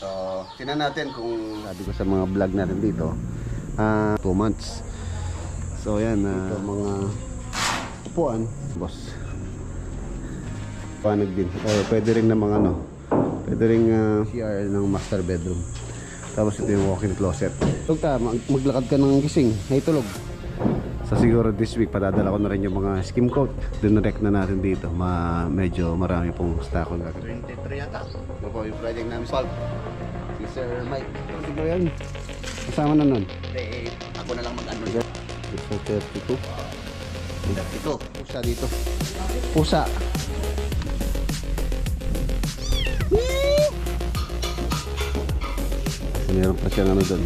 So, tingnan natin kung sabi ko sa mga vlog natin dito, 2 months. So, yan, mga upuan, boss. Panag din. Pwede rin namang pwede rin CR ng master bedroom. Tapos ito yung walk-in closet. Tulog ka, maglakad ka ng gising, naitulog. So siguro this week padadala ko na rin yung mga skim coat. Dinirect na natin dito. Medyo marami pong stock ko gagawin. 23 yata. Ito po yung project namin solve. Si Sir Mike. Siguro yan. Kasama na nun. Hindi, ako na lang mag-ano. Ito 32. Ito. Pusa dito. Pusa. Meron pa siyang doon.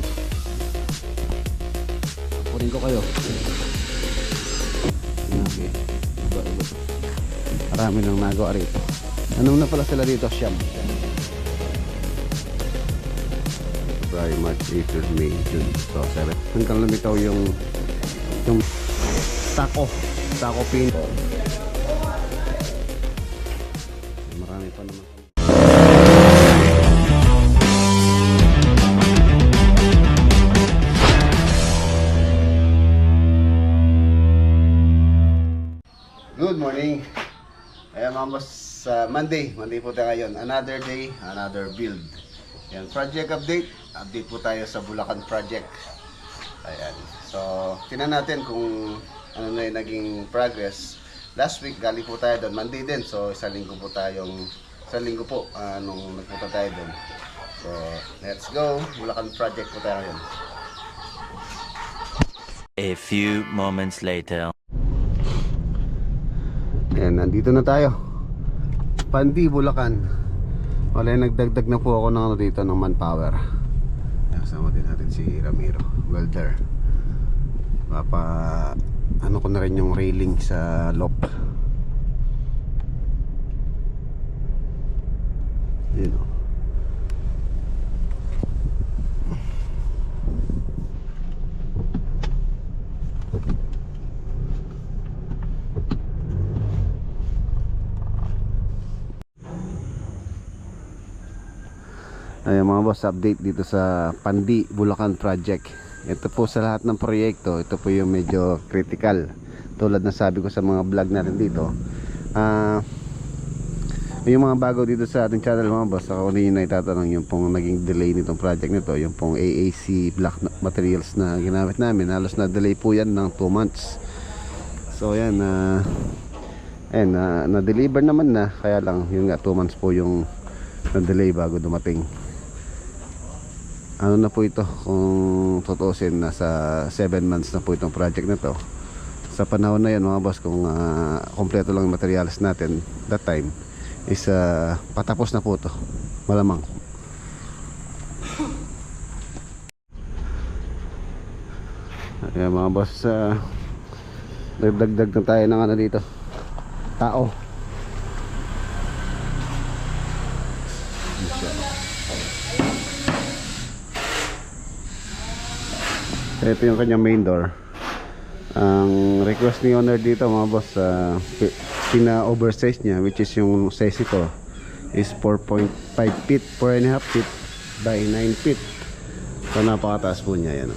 Kunin ko kayo. Okay. Iba to. Marami nang nagawa rito. Anong na pala sila dito? Siyam. February, March, April, May, June. So, 7. Hanggang lumitaw yung taco pin. Marami pa naman. Good morning. Ayan mga boss, Monday po tayo ngayon. Another day, another build. Ayan, project update po tayo sa Bulacan project. Ayan, so tingnan natin kung ano na yung naging progress. Last week galing po tayo doon, Monday din. So isang linggo po nung nagpunta tayo doon. So let's go, Bulacan project po tayo ngayon. A few moments later. Ayan, nandito na tayo. Pandi, Bulacan. Wala, nagdagdag na po ako ng dito ng manpower. Kasama din natin si Ramiro, welder. Ano ko na rin yung railing sa lock. Yun o. Ayan mga boss, update dito sa Pandi, Bulacan project. Ito po sa lahat ng proyekto, ito po yung medyo critical. Tulad na sabi ko sa mga vlog natin dito, yung mga bago dito sa ating channel mga boss, ako na yung naitatanong yung pong naging delay nitong project nito, yung pong AAC black materials na ginamit namin. Halos na delay po yan ng 2 months. So yan, na-deliver naman na, kaya lang yun nga 2 months po yung na-delay bago dumating. Ano na po ito, kung tutusin, nasa 7 months na po itong project na to. Sa panahon na yan mga boss, kung kompleto lang yung materials natin that time is patapos na po ito, malamang. Ayan mga boss, nagdagdag na tayo ng ano dito, tao. Ito yung kanyang main door. Ang request ni owner dito mga boss, pina-oversize niya, which is yung size ito is 4.5 feet, 4.5 feet by 9 feet. So napakataas po niya yan,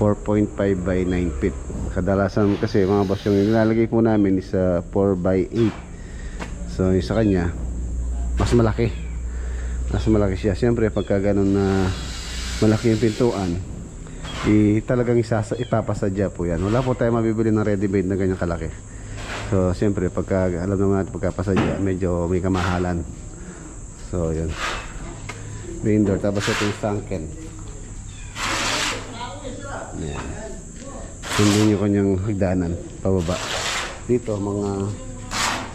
4.5 by 9 feet. Kadalasan kasi mga boss, yung nilalagay po namin is 4 by 8. So yung sa kanya mas malaki siya. Siyempre pagka ganun na malaki yung pintuan, talagang ipapasadya po yan. Wala po tayo mabibili ng ready made na ganyan kalaki. So siyempre pagka alam naman natin pagkapasadya, medyo may kamahalan. So yun, main door. Tapos ito yung sunken. Ayan, hindi yung kanyang hagdanan pababa. Dito mga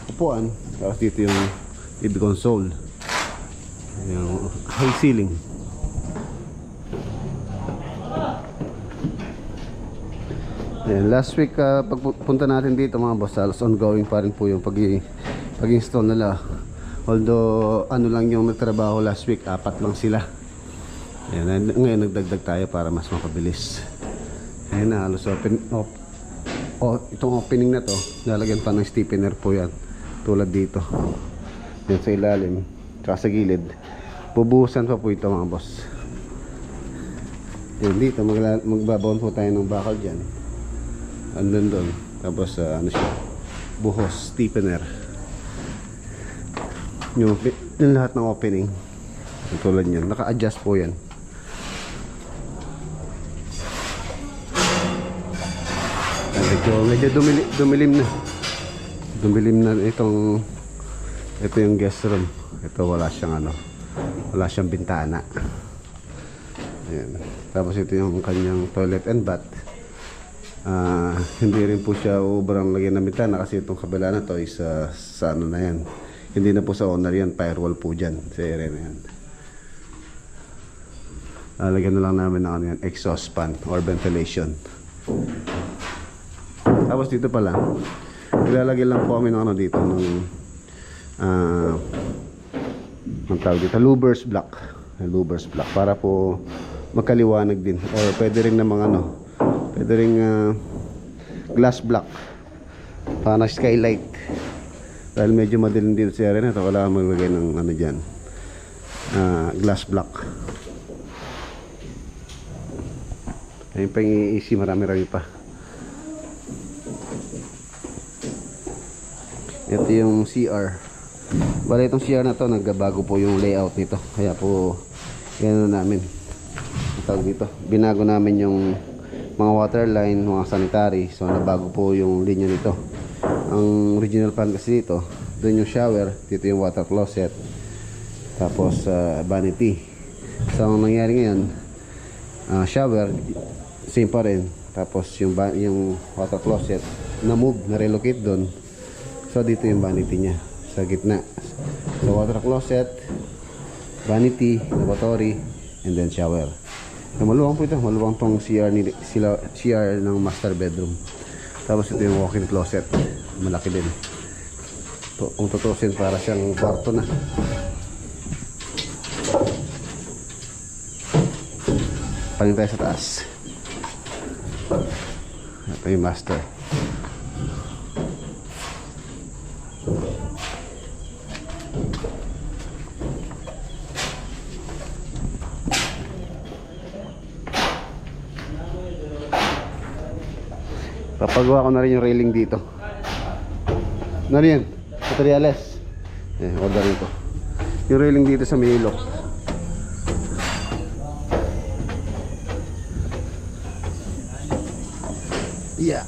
upuan. Tapos dito yung TV console, yung high ceiling. Ayan, last week pagpunta natin dito mga boss, halos ongoing pa rin po yung pag-install nila. Although ano lang yung nagtrabaho last week, 4 lang sila. Ayan, ngayon nagdagdag tayo para mas mapabilis. Ayan na, halos itong opening na to, lalagyan pa ng stiffener po yan, tulad dito. Yan sa ilalim, tsaka sa gilid. Bubuhusan pa po ito mga boss. Yan dito, magbabaon po tayo ng bakal dyan. Andun doon. Tapos ano siya, buhos, stiffener. Yung lahat ng opening. Tulad yan, naka-adjust po yan. Medyo dumilim na. Dumilim na itong, ito yung guest room. Ito wala siyang bintana. Ayan. Tapos ito yung kanyang toilet and bath. Hindi rin po siya uberang lagyan ng bintana kasi itong kabila na to is sa ano na yan. Hindi na po sa owner yan, firewall po dyan sa area na yan. Lagyan na lang namin ng ano yan, exhaust fan or ventilation. Tapos dito pala, ilalagay lang po kami ng ano dito ng ang tawag dito, louvers block. Louvers block para po magkaliwanag din, or pwede rin namang ano, pwede rin glass block para skylight, dahil medyo madilim dito sa area na ito. Wala kang maglagay ng ano dyan, glass block. Ayun pa yung easy, marami-rami pa. Ito yung CR. Bale itong CR na to, nagbago po yung layout nito. Kaya po gano'n namin. Tawag dito, binago namin yung mga water line, mga sanitary. So nabago po yung linya nito. Ang original plan kasi dito, doon yung shower, dito yung water closet, tapos vanity. So ang nangyari ngayon, shower same pa rin, tapos yung water closet na move, na relocate doon. So dito yung vanity niya sa gitna. So water closet, vanity, lavatory, and then shower. So, maluwang po ito, maluwang tong CR ng master bedroom. Tapos ito yung walk-in closet, malaki din. Kung tutusin, para siyang kwarto na. Paling tayo sa taas. Ito yung master. Papagawa ko na rin yung railing dito. Ano rin yan? Materials. Orderin ko yung railing dito sa Milo. Yeah.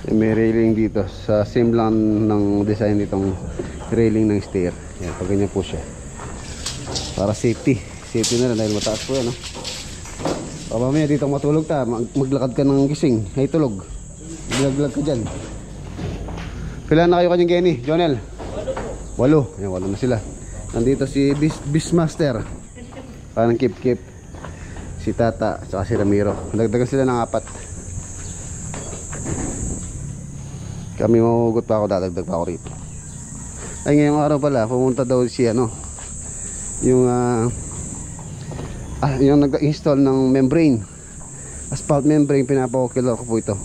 May railing dito. Sa same lang ng design nitong railing ng stair. Yan, pag ganyan po siya. Para safety. Safety na rin dahil mataas po yan, no? O mamaya dito matulog ta, maglakad ka ng gising, ay tulog. Bilaglag ka dyan. Pila na kayo kanyang Kenny, Jonel? 8. Ayan, 8 na sila. Nandito si Beastmaster. Parang kip-kip. Si Tata, saka si Ramiro. Nagdagan sila ng 4. Kami mahugot pa ako, dadagdag pa ako rito. Ay ngayong araw pala, pumunta daw si ano, yung nag-install ng membrane, asphalt membrane. Pinapakilala ko po ito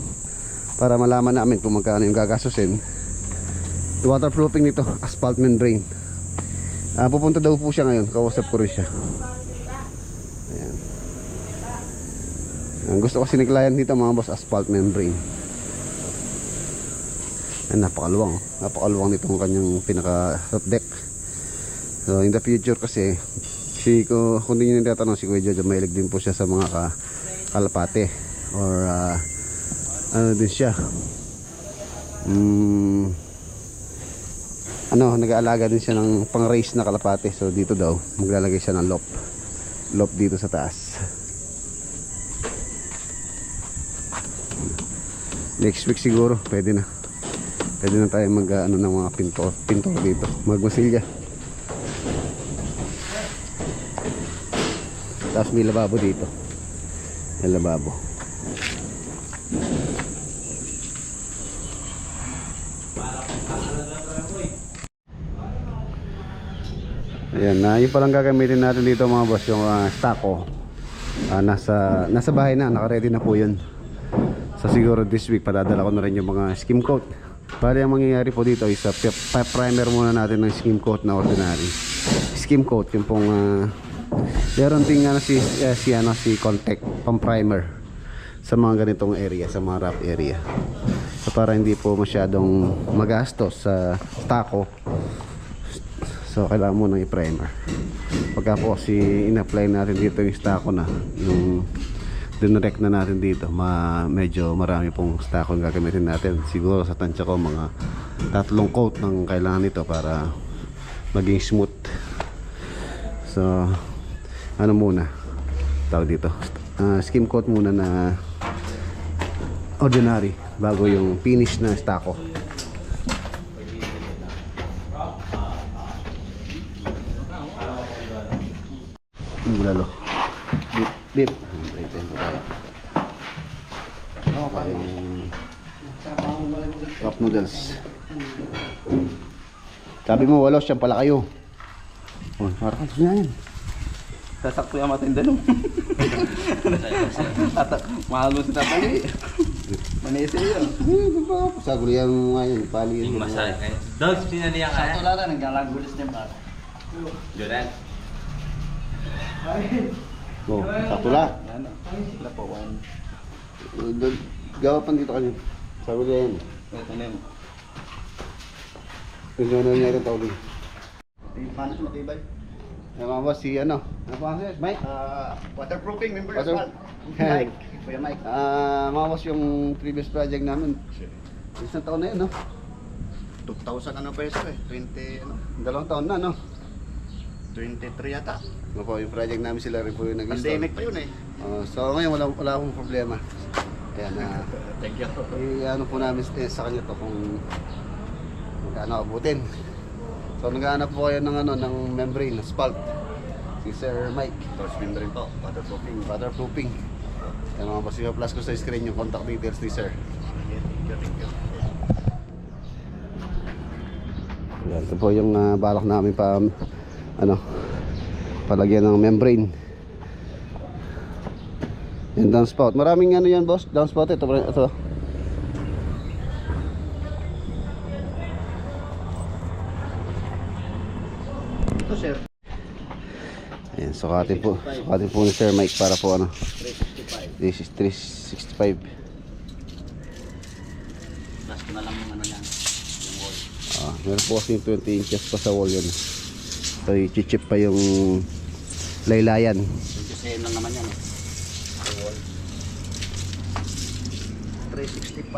para malaman namin kung magkano yung gagastusin. Waterproofing nito, asphalt membrane. Pupunta daw po siya ngayon, kausap ko rin siya. Ayan. Ang gusto kasi ni client dito mga boss, asphalt membrane. Ayan, napakaluwang nitong kanyang pinaka roof deck. So in the future kasi, kung hindi nyo nitatanong, si Kuya Jojo mahilig din po siya sa mga kalapate, or ano din siya, nag-aalaga din siya ng pang-race na kalapate. So dito daw maglalagay siya ng loft dito sa taas. Next week siguro pwede na tayo mag ng mga pintor dito, magmasilya. Tapos may lababo dito. May lababo. Ayan, yun palang gagamitin natin dito mga boss, yung stako. Nasa bahay na, naka-ready na po yun. So siguro this week padadala ko na rin yung mga skim coat. Bali ang mangyayari po dito is primer muna natin ng skim coat na ordinary. Skim coat yung pong meron din nga si contact pang primer sa mga ganitong area, sa mga rough area. So para hindi po masyadong magastos sa stako. So kailangan mo nang i-primer. Pagka po in-apply natin dito yung stako na, yung dinirect na natin dito, medyo marami pong stako ang gagamitin natin. Siguro sa tansya ko mga 3 coat ng kailangan nito para maging smooth. So ano muna tawag dito, skim coat muna na ordinary bago yung finish na stako. Lalo beep okay. Cup noodles. Sabi mo walo, siyang pala kayo. Oh, harap ka yan. Sasakto yung matinda nung. Mahal mo si Tatay. Manisi yun. Sagulihan mo nga yun. Pali yun. Dogs, pinaniya ka Satu lang nagkalagulis niya ba? Juran. Oh, sakto lang. Ano? Sila po, one. Gawa pa dito kanina. Sagulihan. Ito na yun. Kung ano nangyari tawag. Paano ito matibay? Mga boss, si ano pa kasi? Mike? Waterproofing, member Water- as well. Mike. Kuya Mike. Mga boss, yung previous project namin. Isang taon na yun, no? 2,000 ano peso eh. 20 ano? 2 taon na, no? 23 yata. Ano po, yung project namin sila rin po yung nag-install. Pandemic pa yun eh. So ngayon wala akong problema. Ayan, Thank you. ano po namin sa kanya to kung magkano abutin. So naghahanap po kayo ng ng membrane, spalt. Si Sir Mike. Torch membrane po. Waterproofing. Ayan mga boss, plus ko sa screen yung contact details ni Sir. Thank you. Ayan, ito po yung balak namin palagyan ng membrane. Yung downspout. Maraming yan boss, downspout ito. Ito sir. Ayan, sukatin po ni Sir Mike para po 365. This is 365. Last ko na lang yung ano yan. Yung wall. Meron po kasi 20 inches pa sa wall yun. So i-chip pa yung laylayan. 27 lang naman yan eh. Yung wall. 365.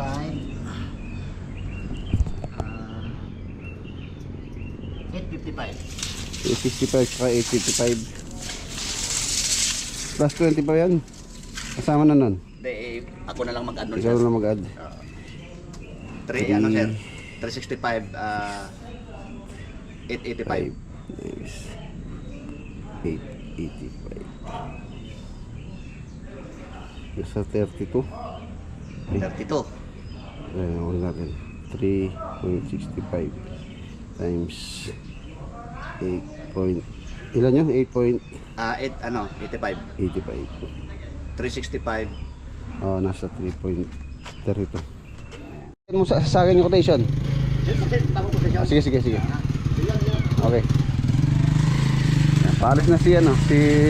855. 65 saka 855. Plus 20 pa yan. Kasama na nun. Hindi eh, ako na lang mag-ano Ikaw na mag-add. 3 ano sir? 365 885. Nice. 885. Nasa 32. 32. Ayan, ulit natin. 3.65 times 8 point. Ilan yun? 8 ano, 85. 8.85. 365. Oh, nasa 3.32. Mo sa akin yung quotation. Sige. Okay. Ayan, paalis na si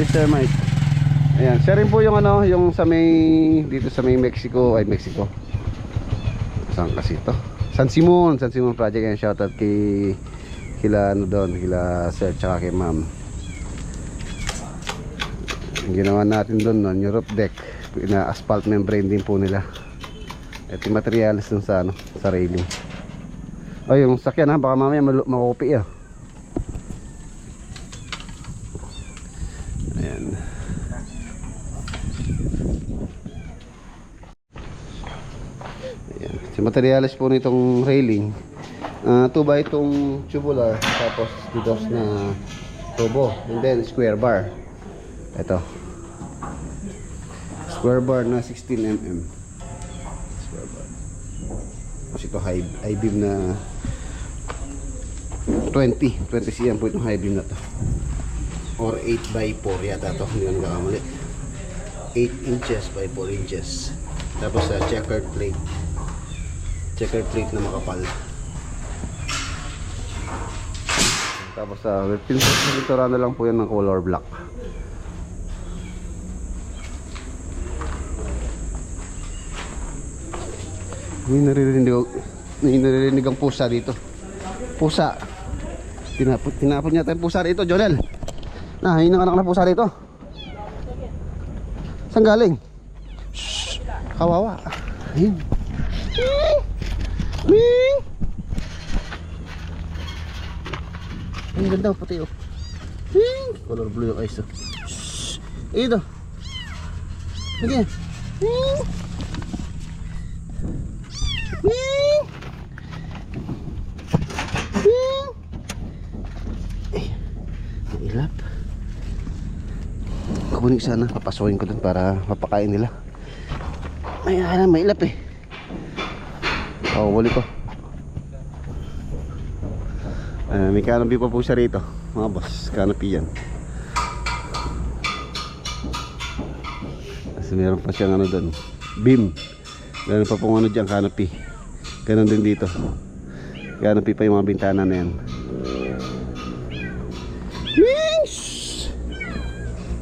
Sir Mike. Ayan, siya rin po yung yung sa may dito sa may Mexico. Saan kasi ito? San Simon project. Ayan, shoutout kila kila Sir tsaka kay Ma'am. Ang ginawa natin doon yung roof deck, na asphalt membrane din po nila. Ito yung materials dun sa sa railing. Yung sakyan baka mamaya makupi Ayan. Ayan. Si materials po nitong railing, 2x itong tubular, tapos dito na tubo, and then square bar. Ito square bar na 16 mm. Square bar. Kasi ito high beam na 20 cm po itong high beam na to, or 8x4 yata to, hindi ko nagkakamali. 8 inches by 4 inches. Tapos checkered plate. Checkered plate na makapal. Tapos pintura na lang po yan ng color black. May naririnig ang pusa dito. Pusa. Tinapon niya tayong pusa dito, Jonel. Yun ang anak na pusa dito. Saan galing? Shhh, kawawa. Ayun. Ang ganda, puti oh. Color blue yung eyes oh. Shhh. Ito. Sige. Mailap. Kukunin sana, papasukin ko dun para mapakain nila. Mailap eh. Wali ko. May canopy pa po siya rito, mga boss. Canopy yan. Kasi meron pa siyang ano dun, beam. Meron pa pong ano dyan, canopy. Ganon din dito. Canopy pa yung mga bintana na yan.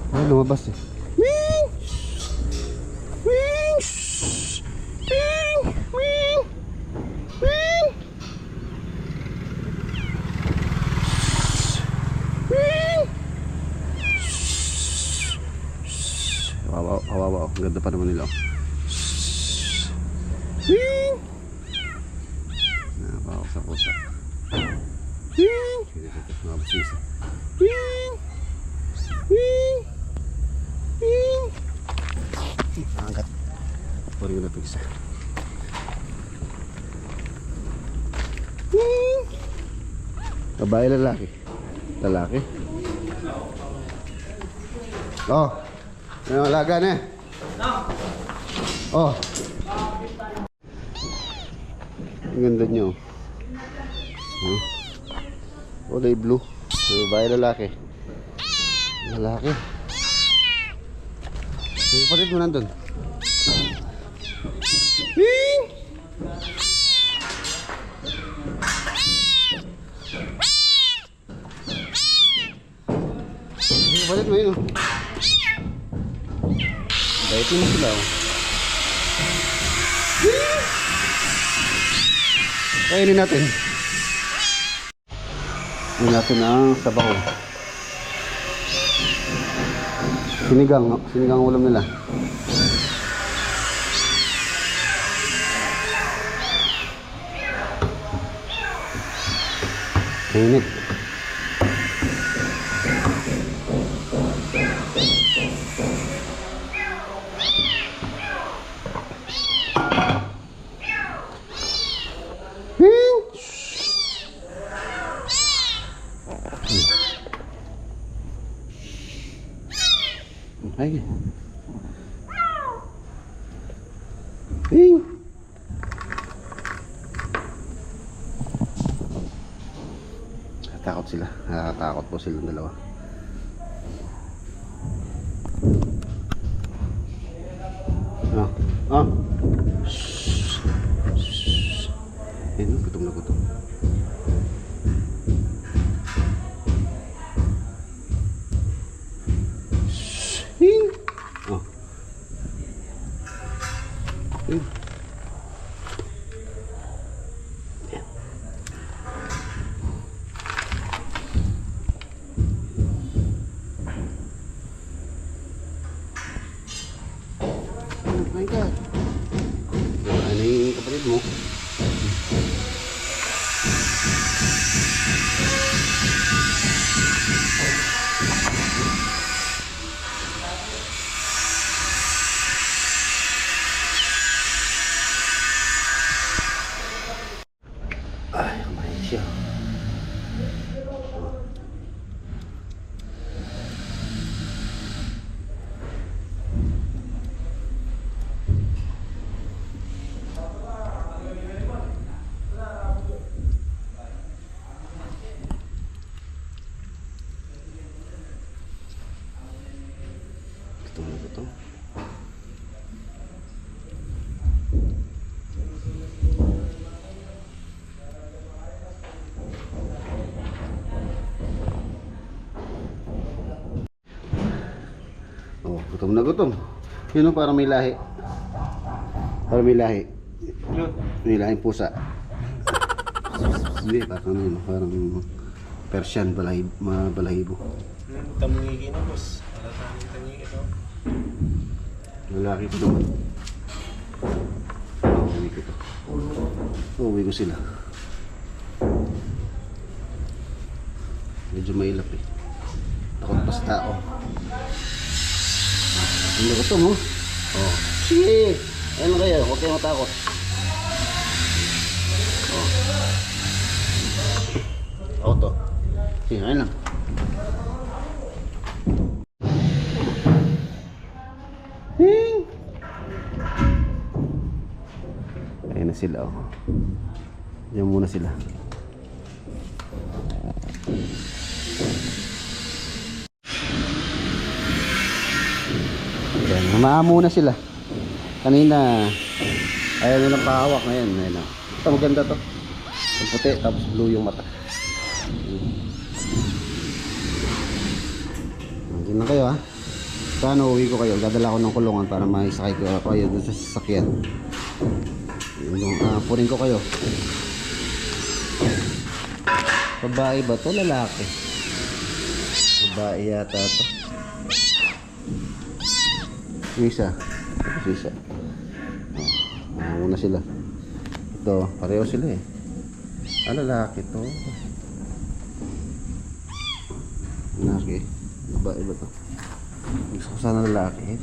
Ay, lumabas eh. Kawawa oh. Ganda pa naman nila oh. Napawa sa pusa. Mga busisa. Angkat. Puri ko na ito isa. Babae, lalaki? Lalaki? Oh, yung alaga na. Oh, ang ganda nyo. Kulay blue. Babae, lalaki? Lalaki. Yung kapatid mo nandun. Yung kapatid mo yun oh. Kahit mo sila oh. Kainin natin. Kainin natin ang sabaw. Sinigang ulam nila. Init. Ay. Takot sila. Nakakatakot po silang dalawa. Shhh. Shhh. Ayun, gutom na gutom. Oh. Oh my God. Ano yung kapatid mo? Ay, kumain siya. Gutom na gutom. Gutom na gutom. Yun o, parang may lahi. Parang may lahi. May lahing pusa. Hindi, parang Persian, balahibo. Tamungigi na, boss. Alatang tamungigi, no? Lalaki pa naman. Uuwi ko to. Uuwi ko sila. Medyo mailap eh. Takot pa sa tao. Hindi ko to mo. Oh. Shit! Ano kayo? Huwag kayo matakot. Oh. Ako to. Sige, ayun lang. Hing! Ayun na sila oh. Diyan muna sila. Ayan, humaamo na sila. Kanina ayaw nilang pahawak ngayon. Ayun na. Ito maganda to. Yung puti tapos blue yung mata. Diyan na kayo ha. Paano uwi ko kayo? Dadala ko ng kulungan para maisakay ko kayo dun sa sasakyan. Punin ko kayo. Babae ba to? Lalaki? Babae yata to. Yung isa. Ito isa. Muna sila. Ito, pareho sila eh. Lalaki to. Lalaki. Babae ba to? Gusto ko sana lalaki.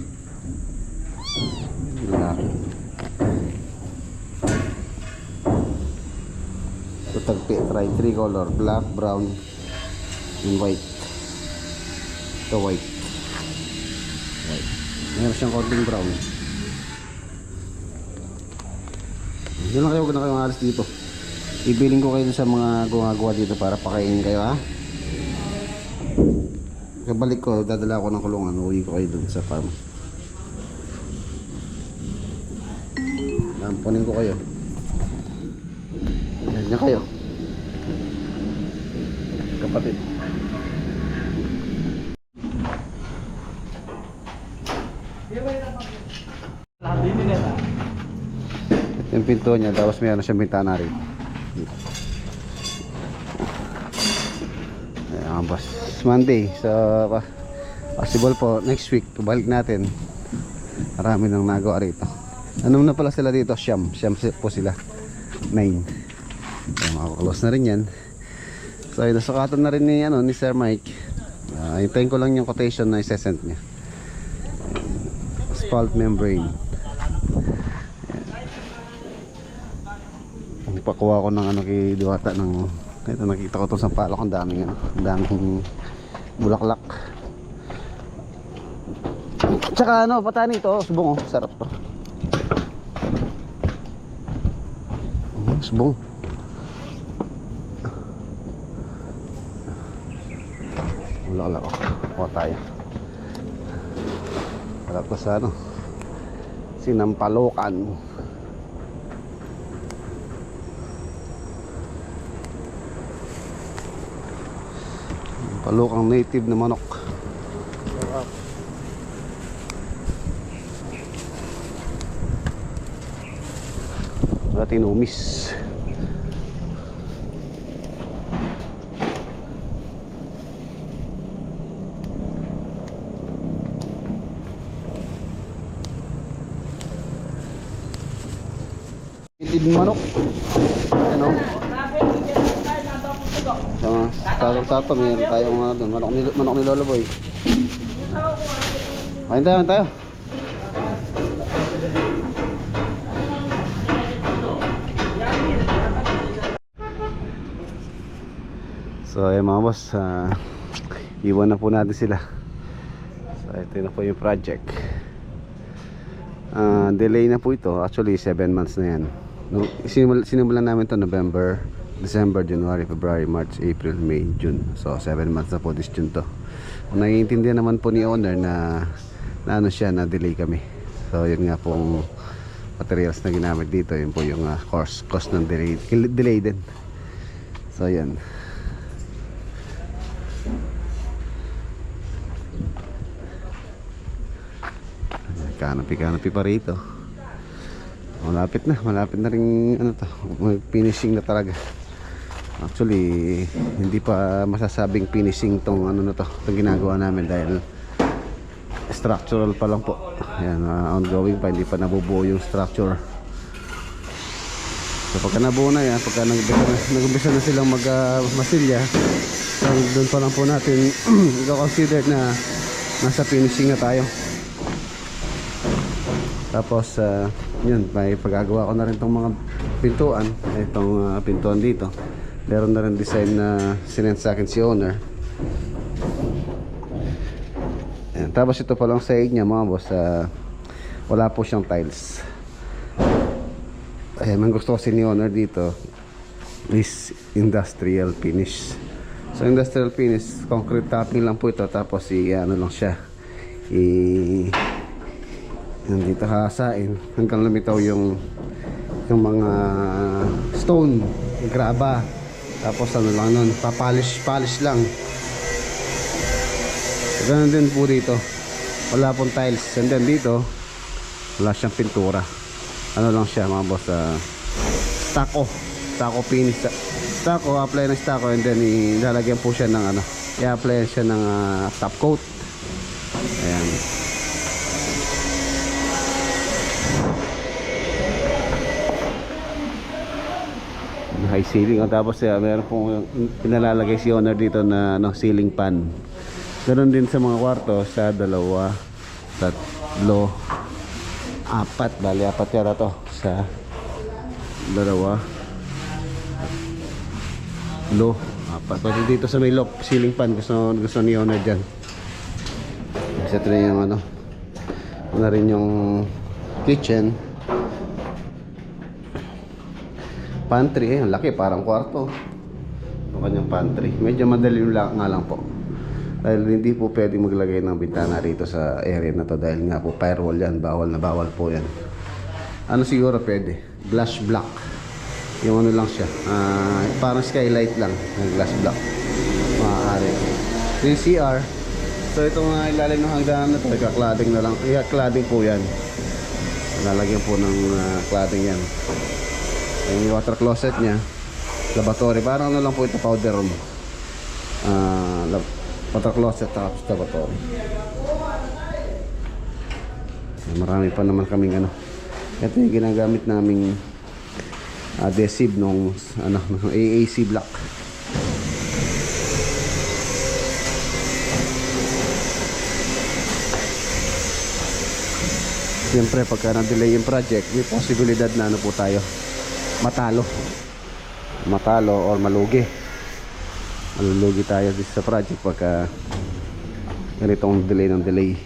Lalaki. Ito tagpi. Try 3 color. Black, brown, and white. Ito white. White. Meron siyang konting brown. Hindi lang kayo. Huwag na kayong alis dito. Ibiling ko kayo sa mga gumagawa dito para pakainin kayo ha. Kabalik ko, dadala ako ng kulungan, uwi ko kayo dun sa farm. Lamponin ko kayo. Yan niya kayo. Kapatid. Ito yung pinto niya, tapos mayroon siyang bintana rin. Ayan, boss. Monday, so possible po next week balik natin. Marami nang nagawa rito. Ano na pala sila dito? Siyam po sila. 9. So, makaklose na rin yan. So nasukatan na rin ni Sir Mike. Hintayin ko lang yung quotation na isesend niya. Asphalt membrane. Pakuha ko ng kay Diwata ng ito, nakita ko to sa palok. Ang daming bulaklak. Tsaka patani ito, subong oh, sarap to. Subong. Bulaklak oh. Kuha tayo. Sarap to sa Sinampalokan. Palokang native na manok. Tinumis. Native na manok. Ano? Tato meron tayong manok ni Lolo Boy. Kain tayo. So ayan mga boss, iwan na po natin sila. So ito na po yung project. Delay na po ito. Actually 7 months na yan. Sinimulan namin to November, December, January, February, March, April, May, June. So 7 months na po this June to. Naiintindihan naman po ni owner na siya, na delay kami. So yun nga pong materials na ginamit dito. Yun po yung cost ng delay din. So yan. Canopy pa rito. Malapit na rin ano to, finishing na talaga. Actually, hindi pa masasabing finishing tong ano na to, itong ginagawa namin dahil structural pa lang po. Ayan, ongoing pa, hindi pa nabubuo yung structure. So pagka nabuo na yan, pagka nag-umpisa na silang masilya, so doon pa lang po natin i-consider na nasa finishing na tayo. Tapos yun, may pagagawa ko na rin itong mga pintuan. Itong pintuan dito, meron na rin design na sinend sa akin si owner. Ayan. Tapos ito pa lang side niya mga boss, wala po siyang tiles. Ayan, ang gusto kasi ni owner dito is industrial finish. So industrial finish, concrete topping lang po ito. Tapos ano lang siya, dito hasain hanggang lumitaw yung mga stone, graba. Tapos ano lang nun, polish lang. Ganun din po dito, wala pong tiles. And then dito wala siyang pintura, ano lang siya mga boss, stucco finish, stucco, apply ng stucco. And then ilalagyan po siya ng ano, i-apply siya ng top coat. Ayan. High ceiling. Tapos meron pong pinalalagay si owner dito na ceiling fan. Ganon din sa mga kwarto, sa 2, 3, 4, bali 4 yata to. Sa 2, 4. Pati dito sa may loft, ceiling fan, gusto ni owner dyan. Kasi ito na yung ano rin yung kitchen. Pantry, ang laki, parang kwarto. Ang kanyang pantry. Medyo madali lang nga lang po. Dahil hindi po pwede maglagay ng bintana rito sa area na to. Dahil nga po firewall yan. Bawal na bawal po yan. Ano siguro pwede? Glass block. Yung ano lang siya. Parang skylight lang. Glass block. Maaari. Yung CR. So itong ilalim ng hagdanan na to, cladding na lang. Cladding po yan. Lalagyan po ng cladding yan. Yung water closet niya, lavatory, parang ano lang po ito, powder room. Water closet tapos lavatory. Marami pa naman kaming ano. Ito yung ginagamit naming adhesive nung AAC block. Siyempre pagka na-delay yung project, may posibilidad na ano po tayo, matalo or malulugi tayo dito sa project pagka ganitong delay ng delay.